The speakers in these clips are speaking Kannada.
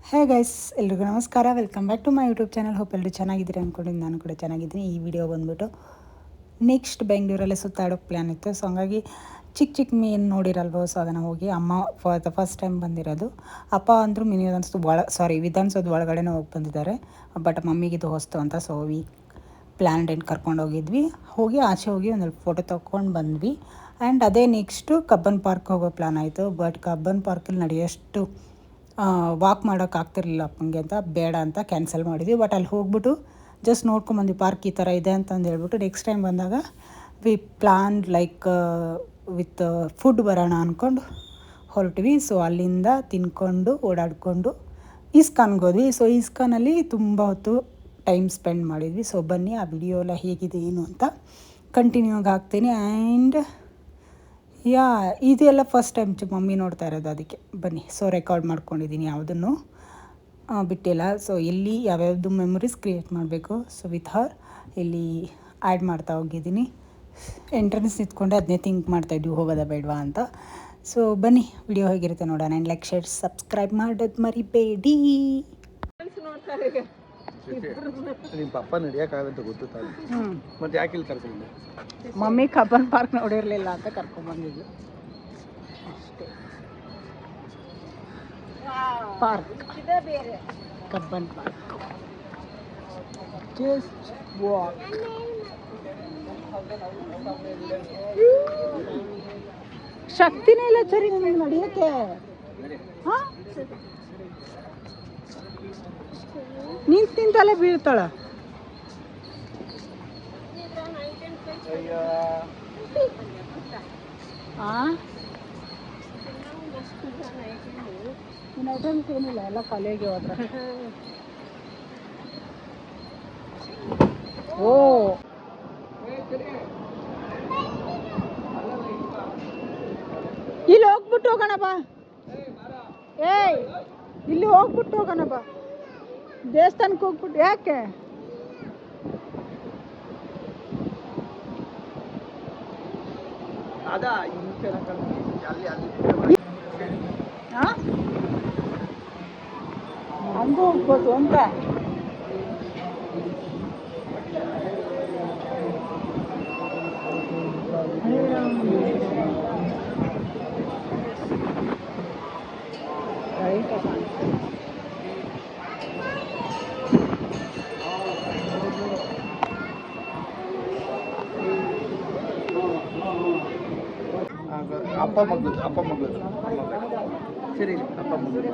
ಹೇ ಗೈಸ್, ಎಲ್ರಿಗೂ ನಮಸ್ಕಾರ. Welcome back to my YouTube channel. Hope ಎಲ್ಲರೂ ಚೆನ್ನಾಗಿದ್ದೀರಿ ಅಂದ್ಕೊಂಡಿದ್ದು ನಾನು ಕೂಡ ಚೆನ್ನಾಗಿದ್ದೀನಿ. ಈ ವಿಡಿಯೋ ಬಂದುಬಿಟ್ಟು ನೆಕ್ಸ್ಟ್ ಬೆಂಗಳೂರಲ್ಲೇ ಸುತ್ತಾಡೋಕ್ಕೆ ಪ್ಲ್ಯಾನ್ ಇತ್ತು. ಸೊ ಹಂಗಾಗಿ ಚಿಕ್ಕ ಚಿಕ್ಕ ಮೀನು ನೋಡಿರಲ್ವೋ, ಸೊ ಅದನ್ನು ಹೋಗಿ ಅಮ್ಮ ಫಸ್ಟ್ ಟೈಮ್ ಬಂದಿರೋದು. ಅಪ್ಪ ಅಂದರು ವಿಧಾನಸೌಧ ಒಳಗಡೆನೇ ಹೋಗಿ ಬಂದಿದ್ದಾರೆ. ಬಟ್ ಮಮ್ಮಿಗೆ ಇದು ಹೊಸ್ತು ಅಂತ, ಸೊ ಪ್ಲ್ಯಾನ್ ಆ್ಯಂಡ್ ಕರ್ಕೊಂಡು ಹೋಗಿದ್ವಿ. ಆಚೆ ಹೋಗಿ ಒಂದೆರಡು ಫೋಟೋ ತೊಗೊಂಡು ಬಂದ್ವಿ. ಆ್ಯಂಡ್ ಅದೇ ನೆಕ್ಸ್ಟು ಕಬ್ಬನ್ ಪಾರ್ಕ್ ಹೋಗೋ ಪ್ಲ್ಯಾನ್ ಆಯಿತು. ಬಟ್ ಕಬ್ಬನ್ ಪಾರ್ಕಲ್ಲಿ ನಡೆಯೋಷ್ಟು ವಾಕ್ ಮಾಡೋಕ್ಕಾಗ್ತಿರ್ಲಿಲ್ಲ ಅಪ್ಪನಿಗೆ ಅಂತ ಬೇಡ ಅಂತ ಕ್ಯಾನ್ಸಲ್ ಮಾಡಿದ್ವಿ. ಬಟ್ ಅಲ್ಲಿ ಹೋಗ್ಬಿಟ್ಟು ಜಸ್ಟ್ ನೋಡ್ಕೊಂಬಂದ್ವಿ, ಪಾರ್ಕ್ ಈ ಥರ ಇದೆ ಅಂತಂದು ಹೇಳ್ಬಿಟ್ಟು. ನೆಕ್ಸ್ಟ್ ಟೈಮ್ ಬಂದಾಗ we plan like with food ಬರೋಣ ಅಂದ್ಕೊಂಡು ಹೊರಟ್ವಿ. ಸೊ ಅಲ್ಲಿಂದ ತಿನ್ಕೊಂಡು ಓಡಾಡಿಕೊಂಡು ಇಸ್ಕಾನ್ಗೆ ಹೋದ್ವಿ. ಸೊ ಇಸ್ಕಾನಲ್ಲಿ ತುಂಬ ಹೊತ್ತು ಟೈಮ್ ಸ್ಪೆಂಡ್ ಮಾಡಿದ್ವಿ. ಸೊ ಬನ್ನಿ ಆ ವಿಡಿಯೋ ಎಲ್ಲ ಹೇಗಿದೆ ಏನು ಅಂತ ಕಂಟಿನ್ಯೂ ಆಗಿ ಹಾಕ್ತೀನಿ. ಆ್ಯಂಡ್ ಇದೆಲ್ಲ ಫಸ್ಟ್ ಟೈಮ್ ಮಮ್ಮಿ ನೋಡ್ತಾ ಇರೋದು, ಅದಕ್ಕೆ ಬನ್ನಿ. ಸೊ ರೆಕಾರ್ಡ್ ಮಾಡ್ಕೊಂಡಿದ್ದೀನಿ, ಯಾವುದನ್ನು ಬಿಟ್ಟಿಲ್ಲ. ಸೊ ಇಲ್ಲಿ ಯಾವ್ಯಾವುದು ಮೆಮೊರೀಸ್ ಕ್ರಿಯೇಟ್ ಮಾಡಬೇಕು, ಸೊ ವಿತ್ ಹರ್ ಇಲ್ಲಿ ಆ್ಯಡ್ ಮಾಡ್ತಾ ಹೋಗಿದ್ದೀನಿ. ಎಂಟ್ರೆನ್ಸ್ ನಿಂತ್ಕೊಂಡೆ ಅದನ್ನೇ ಥಿಂಕ್ ಮಾಡ್ತಾಯಿದ್ವಿ, ಹೋಗೋದ ಬೇಡವಾ ಅಂತ. ಸೊ ಬನ್ನಿ ವಿಡಿಯೋ ಹೇಗಿರುತ್ತೆ ನೋಡೋಣ. ಆ್ಯಂಡ್ ಲೈಕ್, ಶೇರ್, ಸಬ್ಸ್ಕ್ರೈಬ್ ಮಾಡೋದು ಮರಿಬೇಡಿ. ನಿಮ್ಮ ಪಪ್ಪ ನಡೆಯೋಕ್ಕಾಗಂತ ಗೊತ್ತು ತಾನೆ, ಮತ್ತೆ ಯಾಕೆ ಇಲ್ಲಿ ಕರ್ಕೊಂಡು? ಮಮ್ಮಿ ಕಬ್ಬನ್ ಪಾರ್ಕ್ ನೋಡಿರಲಿಲ್ಲ ಅಂತ ಕರ್ಕೊಂಡ್ಬಂದಿದ್ವಿ ಅಷ್ಟೇ. Park Cubbon park, just walk. ಶಕ್ತಿನೇ ಇಲ್ಲ ಸರಿ ನನಗೆ ನಡೆಯೋಕ್ಕೆ. ಹಾಂ, ನಿಂತಲ್ಲೇ ಬೀಳ್ತಾಳ. ಇನ್ನು ಐಟಮ್ಸ್ ಏನಿಲ್ಲ, ಎಲ್ಲ ಕಾಲೇಜಿಗೆ ಹೋದ್ರೆ. ಓ ಇಲ್ಲಿ ಹೋಗ್ಬಿಟ್ಟು ಹೋಗೋಣ ಬಾ. ಏಯ್, ಇಲ್ಲಿ ಹೋಗ್ಬಿಟ್ಟು ಹೋಗೋಣ ಬಾ. ದೇವಸ್ಥಾನಕ್ಕೆ ಹೋಗ್ಬಿಟ್ಟು ಯಾಕೆ? ಹಂಗೂ ಹೋಗ್ಬೋದು ಅಂತ. ಅಪ್ಪ ಮಗಳು ಸರಿ, ಅಪ್ಪ ಮಗಳು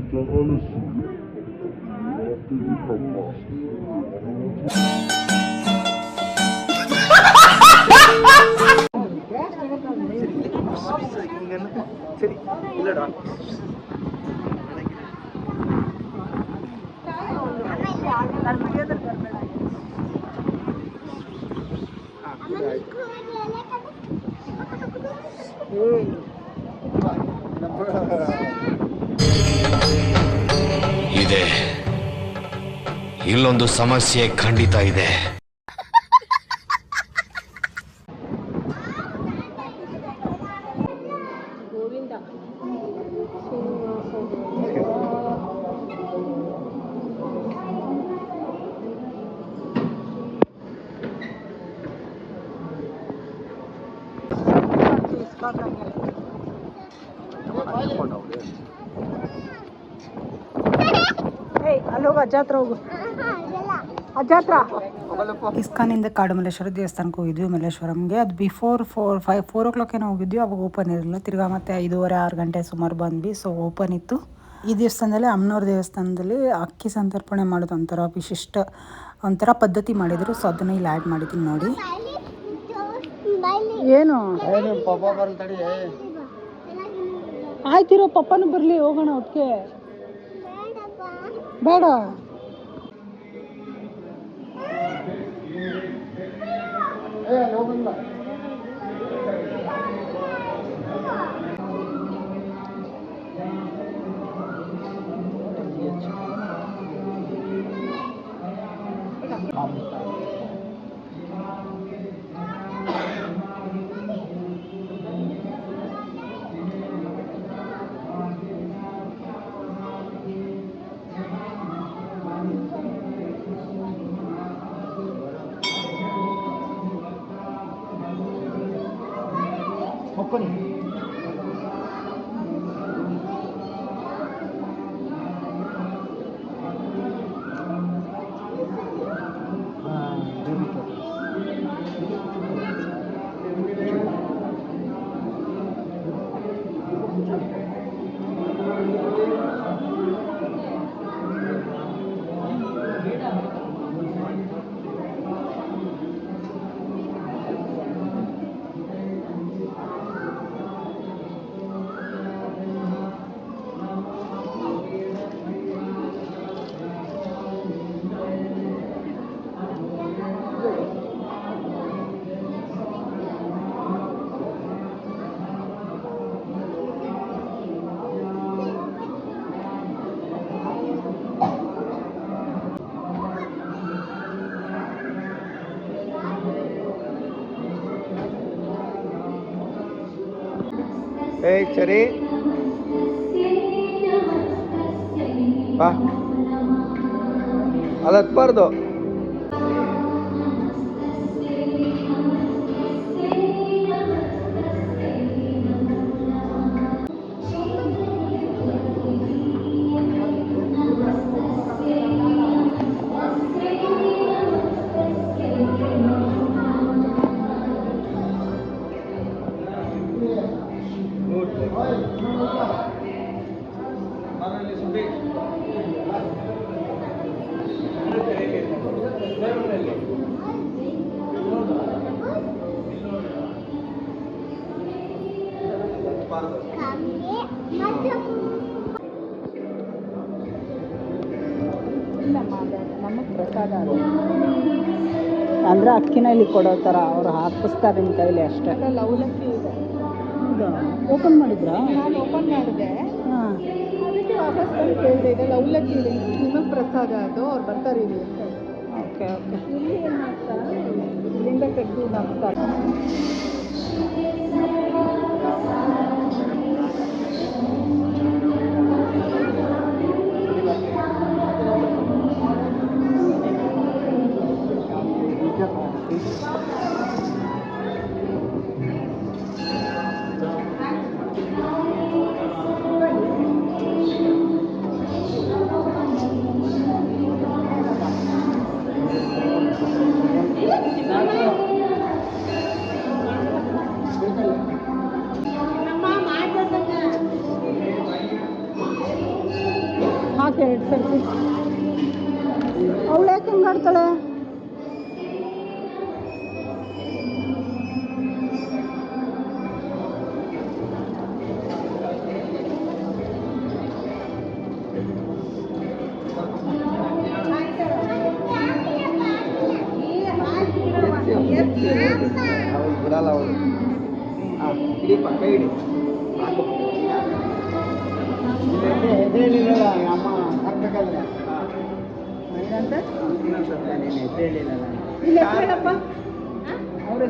ತಗೊಳಿಸಿ ಸರಿ ಇಲ್ಲ ಇದೆ. ಇಲ್ಲೊಂದು ಸಮಸ್ಯೆ ಖಂಡಿತ ಇದೆ. ಅಲ್ಲೋಗ ಅಜ್ಜಾತ್ರ ಹೋಗು. ಅಜ್ಜಾತ್ರ ಇಸ್ಕಾನಿಂದ ಕಾಡುಮಲ್ಲೇಶ್ವರ ದೇವಸ್ಥಾನಕ್ಕೆ ಹೋಗಿದ್ವಿ, ಮಲ್ಲೇಶ್ವರಂಗೆ. ಅದು ಬಿಫೋರ್ 4 o'clock ಏನೋ ಹೋಗಿದ್ವಿ. ಅವಾಗ ಓಪನ್ ಇರಲಿಲ್ಲ. ತಿರ್ಗಾ ಮತ್ತೆ 5:30-6 ಗಂಟೆ ಸುಮಾರು ಬಂದ್ವಿ. ಸೊ ಓಪನ್ ಇತ್ತು. ಈ ದೇವಸ್ಥಾನದಲ್ಲಿ, ಅಮ್ಮನವ್ರ ದೇವಸ್ಥಾನದಲ್ಲಿ ಅಕ್ಕಿ ಸಂತರ್ಪಣೆ ಮಾಡೋದು ಒಂಥರ ಪದ್ಧತಿ ಮಾಡಿದರು. ಸೊ ಅದನ್ನು ಇಲ್ಲಿ ಆ್ಯಡ್ ಮಾಡಿದ್ದೀನಿ ನೋಡಿ. ಏನು ಪಪ್ಪ ಬರ್ತಾಡಿ, ಆಯ್ತಿರೋ ಪಪ್ಪನೂ ಬರಲಿ, ಹೋಗೋಣ ಒಟ್ಟಿಗೆ. ಬೇಡ, ಹೋಗಲ್ಲ. ಕುತ್ಕೊಳ್ಳಿ. ಏಯ್ ಸರಿ ಬಾ, ಅದು ಹತ್ಬಾರ್ದು. ನಮಗೆ ಪ್ರಸಾದ ಅದು ಅಂದರೆ ಅಕ್ಕಿನ ಇಲ್ಲಿ ಕೊಡೋ ಥರ ಅವ್ರು ಹಾಕಿಸ್ತಾರೆ ನಿಮ್ಮ ಕೈಲಿ ಅಷ್ಟೇ. ಲವಲಕ್ಕಿ ಇದೆ. ಓಪನ್ ಮಾಡಿದ್ರಾ? ನಾನು ಓಪನ್ ಮಾಡಿದೆ, ಹಾಂ, ಅದಕ್ಕೆ ವಾಪಸ್ ಬಂದು ಕೇಳಿದೆ. ಇದೆ ಲವಲಕ್ಕಿ ಇದೆ, ನಿಮಗೆ ಪ್ರಸಾದ ಅದು, ಅವ್ರು ಬರ್ತಾರೆ ಇಲ್ಲಿ ಅಂತ. Okay okay. ಇಲ್ಲಿ ಏನು ಮಾಡ್ತಾರೆ, ಇಲ್ಲಿಂದ ತೆಗೆದು ಹಾಕ್ತಾರೆ. ಹಾಕಿ 2 ಸರ್ತಿ. ಅವಳು ಯಾಕೆ ಹಿಂಗೆ ಆಡ್ತಾಳೆ? ಅವ್ರು ಬಿಡಲ್ಲ ಅವರು. ಇಡಿ ಪಕ್ಕ ಇಡಿ. ಎದ್ದೇಳಿಲ್ಲ ಅಮ್ಮ ಹಾಕ್ಬೇಕಲ್ಲ. ಏನಂತ ಇನ್ನೊಂದ್ಸಲ ನೀನು ಎದ್ದೇಳಿಲ್ಲ. ಇಲ್ಲ ಹೇಳಪ್ಪ ಅವ್ರ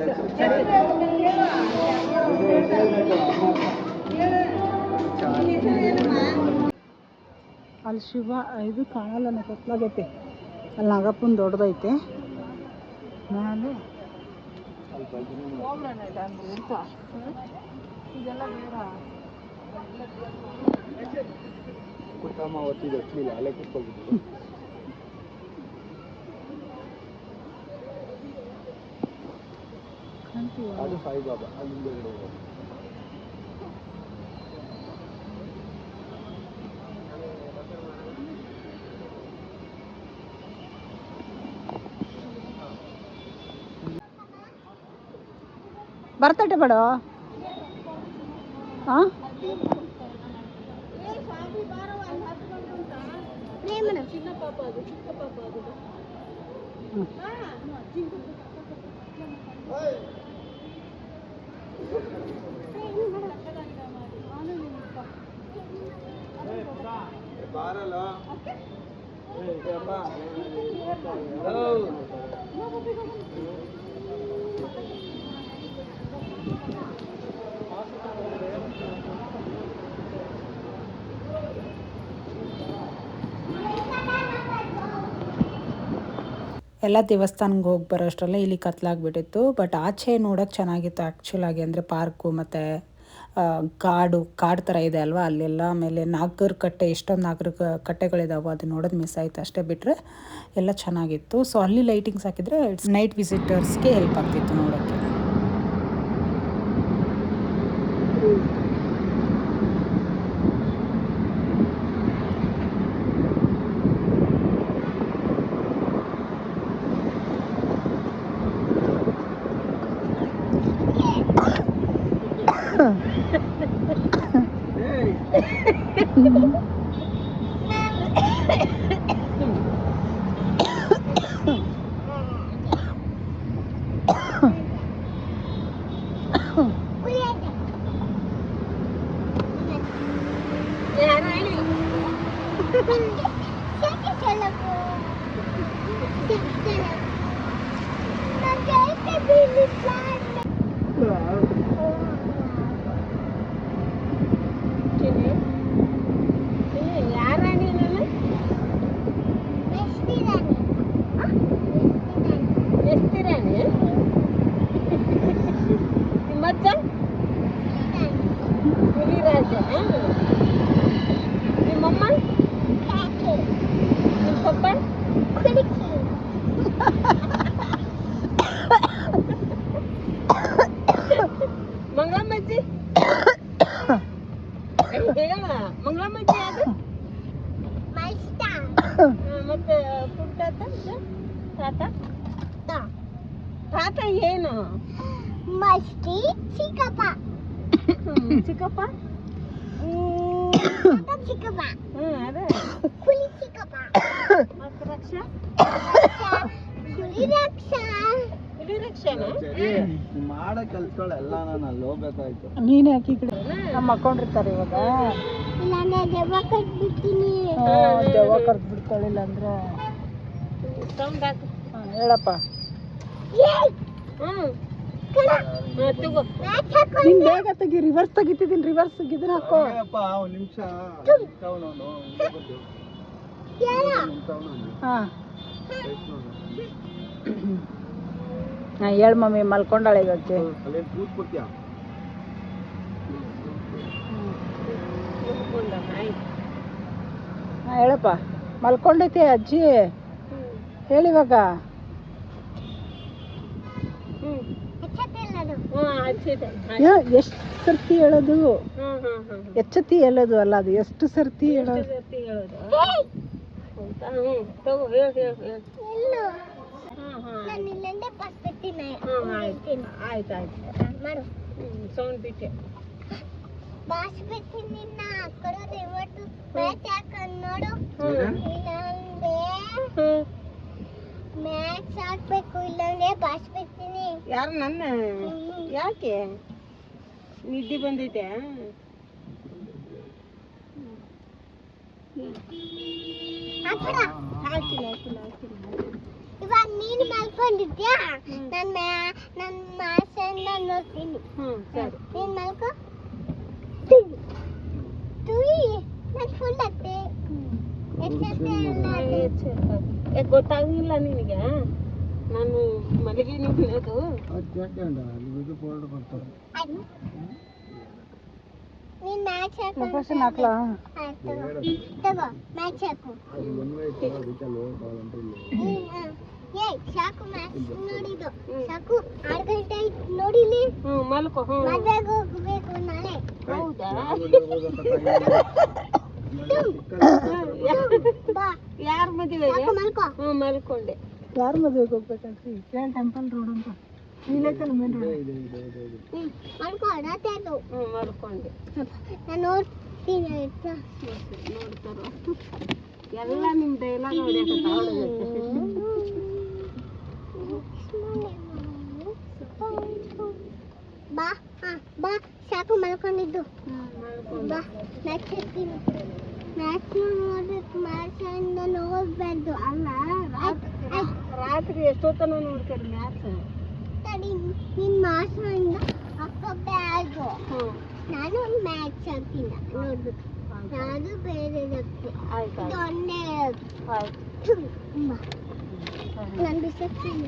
ಅಲ್ಲಿ ಶಿವ ಇದು ಕಾಣಲ್ಲ, ಕತ್ಲಾಗೈತೆ. ಅಲ್ಲಿ ನಾಗಪ್ಪನ ದೊಡ್ಡದೈತೆ ಮೇಲೆ. ಹೋಗ್ಬಿಡೋಣ ಇದೆ ಅಂದ್ರೆ ಎಂತ ಇದೆಲ್ಲ ಬೇಡ. ಕುಟ್ಟಮ್ಮ ಒತ್ತಿದ್ದು ಹಚ್ಚಲಿಲ್ಲ, ಅಲ್ಲೇ ಕುತ್ಕೊಳ್ಬಿಟ್ಟು. ಅದು ಸಾಯಿಬಾಬಾ ಅಲ್ಲಿ ಹಿಂದೆಗಡೆ ಇರೋದು. ಬರ್ತಟೆ ಬೇಡ. ಹಾಂ, ಚಿಕ್ಕ ಪಾಪ ಅದು, ಚಿಕ್ಕ ಪಾಪ ಅದು. ಬಾರಲ್ಲ. ಎಲ್ಲ ದೇವಸ್ಥಾನಕ್ಕೆ ಹೋಗಿ ಬರೋ ಅಷ್ಟರಲ್ಲೇ ಇಲ್ಲಿ ಕತ್ಲಾಗ್ಬಿಟ್ಟಿತ್ತು. ಬಟ್ ಆಚೆ ನೋಡೋಕೆ ಚೆನ್ನಾಗಿತ್ತು ಆ್ಯಕ್ಚುಲಾಗಿ, ಅಂದರೆ ಪಾರ್ಕು ಮತ್ತು ಕಾಡು ಥರ ಇದೆ ಅಲ್ವಾ, ಅಲ್ಲೆಲ್ಲ ಆಮೇಲೆ ನಾಗರ ಕಟ್ಟೆ, ಎಷ್ಟೊಂದು ನಾಗರ ಕಟ್ಟೆಗಳಿದಾವೆ, ಅದು ನೋಡೋದು ಮಿಸ್ ಆಯಿತು ಅಷ್ಟೇ, ಬಿಟ್ಟರೆ ಎಲ್ಲ ಚೆನ್ನಾಗಿತ್ತು. ಸೊ ಅಲ್ಲಿ ಲೈಟಿಂಗ್ಸ್ ಹಾಕಿದರೆ ನೈಟ್ ವಿಸಿಟರ್ಸ್ಗೆ ಹೆಲ್ಪ್ ಆಗ್ತಿತ್ತು ನೋಡೋಕ್ಕೆ. ಮಂಗಳಮ್ಮಜ್ಜಿ ಹೇಳ ಮಂಗಳಮ್ಮಜ್ಜಿ ಅದು ಮತ್ತೆ ತಾತ ತಾತ ಏನು ಮಸ್ತಿ ಚಿಕ್ಕಪ್ಪ ಚಿಕ್ಕಪ್ಪ ಚಿಕ್ಕಪ್ಪ ಅದೇ ಕುಲಿ ಚಿಕ್ಕಪ್ಪ ಮತ್ತೆ ರಕ್ಷಾ ಕುಲಿ ರಕ್ಷಾ ಹುಲಿ ರಕ್ಷಾನ ಮಾಡೋ ಕೆಲ್ಸಗಳು ಎಲ್ಲ ನಾನು ಅಲ್ಲಿ ಹೋಗ್ಬೇಕಾಯ್ತು. ನೀನು ಯಾಕೆ ಈ ಕಡೆ ನಮ್ಮ ಮಕ್ಕೊಂಡಿರ್ತಾರೆ ಇವಾಗ, ಇಲ್ಲ ನಾನು ದೆವ್ವ ಕಟ್ಬಿಡ್ತೀನಿ. ದೆವ್ವ ಕರ್ದು ಬಿಡ್ಕೊಳ್ಳಿಲ್ಲ ಅಂದ್ರೆ ಸೌಂಡ್ ಹಾಕು. ಹೇಳಪ್ಪ. ತಗೋ ನೀನ್ ಬೇಗ ತೆಗಿ, ರಿವರ್ಸ್ ತೆಗಿತಿದ್ದೀನಿ, ರಿವರ್ಸ್ ಇದನ್ನ ಹಾಕೋ. ಅಪ್ಪ ಒಂದು ನಿಮಿಷ ಹಾಂ ಹೇಳು ಮಮ್ಮಿ, ಮಲ್ಕೊಂಡಾಳೆ ಇವಕ್ಕೆ. ಅಲ್ಲೇ ಕೂತ್ಕೊಡ್ತೀಯ? ಹಾಂ ಹೇಳಪ್ಪ, ಮಲ್ಕೊಂಡೈತೆ ಅಜ್ಜಿ, ಹೇಳಿವಾಗ. ಎಷ್ಟು ಸರ್ತಿ ಹೇಳೋದು? ಎಚ್ಚತಿ ಹೇಳೋದು ಅಲ್ಲ, ಅದು ಎಷ್ಟು ಸರ್ತಿ ಹೇಳೋದು? ತಗೋ ಹೇಳು ಹೇಳು ಹೇಳು. ಎಲ್ಲೋ ನಾನು ಇಲ್ಲಿಂದ ಬಸ್ ಬಿಡ್ತೀನಿ. ಆಯ್ತು ಮಾಡು. ಸೌಂಡ್ ಬಿಟ್ಟೆ. ಬಸ್ ಬಿಡ್ತೀನಿ ನಾ ಕಡೆ ರಿವರ್ಟ್ ಮ್ಯಾಚ್ ಹಾಕೊಂಡು ನೋಡು. ಇಲ್ಲಾಂದ್ರೆ ಮ್ಯಾಚ್ ಹಾಕ್ಬೇಕು, ಇಲ್ಲಾಂದ್ರೆ ಬಸ್ ಬಿಡ್ತೀನಿ. ಯಾರು ನನ್ನ? ಯಾಕೆ ನಿದ್ದೆ ಬಂದೈತೆ? ಹಾಕಿಲ್ಲ. ಇವಾಗ ನೀನು ಮಲ್ಕೊಂಡಿದ್ಯಾ? ನನ್ನ ಮಾಸನ್ನ ನೋಡ್ತೀನಿ. ಸರಿ. ನೀನು ಮಲ್ಕೊ. ತುಯಿ ನಾನು ಫುಲ್ ಅತ್ತೆ. ಗೊತ್ತಾಗಿಲ್ಲ ನಿನಗೆ ನಾನು ಮಲಗಿನ ಬೀಳೋದು? ನೀನು ಮ್ಯಾಚ್ ಹಾಕು. ತಗೋ ಮ್ಯಾಚ್ ಹಾಕು. ಸಾಕು ಮ್ಯಾಚ್ ನೋಡಿದ್ದು ಸಾಕು. 6 ಗಂಟೆ ನೋಡಿಲಿ. ಮಲ್ಕೋ. ಮದ್ವೆಗೆ ಹೋಗ್ಬೇಕು ನಾಳೆ. ಹೌದಾ? ಬಾ. ಯಾರ ಮದುವೆಗೆ? ಮಲ್ಕೋ. ಮಲ್ಕೊಂಡೆ. ಯಾರ ಮದುವೆಗೆ ಹೋಗ್ಬೇಕಂತ್ರಿ? ಟೆಂಪಲ್ ರೋಡ್ ಅಂತ ನೀಲಕಲ್ ಮೇನ್ ರೋಡ್. ಮಲ್ಕೋ ರಾತ್ರಿ ಅದು. ಮಲ್ಕೊಂಡೆ. ನಾನು ನೋಡ್ತೀನಿ ಆಯ್ತಾ? ನೋಡ್ತಾರ ಎಲ್ಲ ನಿಮ್ಮ ಡೈಲಾಗ್ ನೋಡ್ಯಾಕತ್ತ. ಬಾ ಬಾ ಸಾಕು ಮಲ್ಕೊಂಡಿದ್ದು. ಬಾ ಮ್ಯಾಚ್ ಹಾಕ್ತೀನಿ. ಮ್ಯಾಚ್ ನೋಡ್ಬೇಕು. ಮ್ಯಾಚ್ ಇಂದ ಹೋಗ್ಬಾರ್ದು ಅಲ್ಲ. ರಾತ್ರಿ ಎಷ್ಟೊತ್ತನ ನೋಡ್ತೀರಿ ಮ್ಯಾಚ್? ತಡಿ ನಿನ್ ಮಾಸದಿಂದ ಹಾಕೋಬಾರ್ದು. ನಾನು ಒಂದು ಮ್ಯಾಚ್ ಹಾಕ್ತೀನಿ ನೋಡ್ಬೇಕು. ನಾನು ಬೇರೆದಕ್ಕೆ ಆಯ್ತು ದೊಣ್ಣೆ ಆಯ್ತು. ನಾನು ಬಿಸಾಕ್ತೀನಿ.